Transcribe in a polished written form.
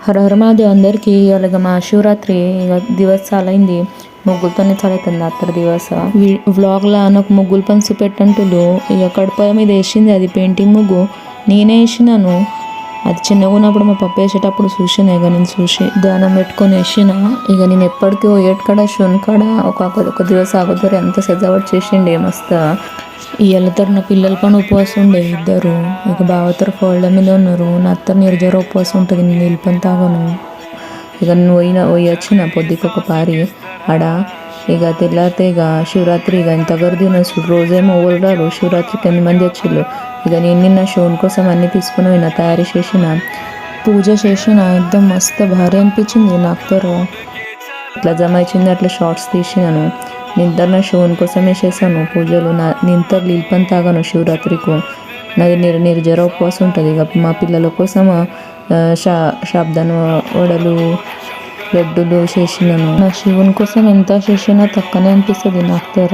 హర హర మహాదేవ్ అందరికీ. అలాగ మహాశివరాత్రి దివస్ చాలా అయింది. ముగ్గులతోనే చాలా అవుతుంది అత్తర దివస వ్లాగ్లా నాకు ముగ్గులు పని చూపెట్టంటులు. ఇక కడప మీద వేసింది అది పెయింటింగ్ ముగ్గు నేనే వేసినాను. అది చిన్నగా ఉన్నప్పుడు మా పప్పు వేసేటప్పుడు చూసిన. ఇక నేను చూసి ధ్యానం పెట్టుకొని వేసిన. ఇక నేను ఎప్పటికీ ఏటుకాడ షోన్ కాడ ఒక దివస ఆగుతారు ఎంత సజావట్ చేసిండే మస్తు. ఇళ్ళతరు నా పిల్లల పని ఉపవాసం ఉండే ఇద్దరు. ఇక బావతరు కోళ్ళ మీద ఉన్నారు. నా అత్త నిర్జర ఉపవాసం ఉంటుంది. నేను నీళ్ళు పని తాగను. ఇక నేను పోయి వచ్చిన పొద్దుకి ఒక పారి ఆడ. ఇక తెల్లారితే ఇక శివరాత్రి ఇక ఎంత గర్ది ఉన్న రోజేమో ఓల్రారు. శివరాత్రికి 8 మంది వచ్చిళ్ళు. ఇక నేను నిన్న షోన్ కోసం అన్నీ తీసుకుని పోయిన, తయారు చేసిన, పూజ చేసిన. ఎక్దం మస్తు భారీ అనిపించింది నాకు. ఇట్లా జమ ఇచ్చింది అట్లా షార్ట్స్ తీసినాను. నింతర్ శివుని కోసమే చేశాను పూజలు. నింతర్ నీళ్ళు పని తాగాను శివరాత్రికి. నాది నిర్జర ఉపవాసం ఉంటుంది. ఇక మా పిల్లల కోసం శాబ్దాన వడలు లడ్డూలు చేసినాను. నా శివుని కోసం ఎంత చేసినా తక్కువనే అనిపిస్తుంది నాకు.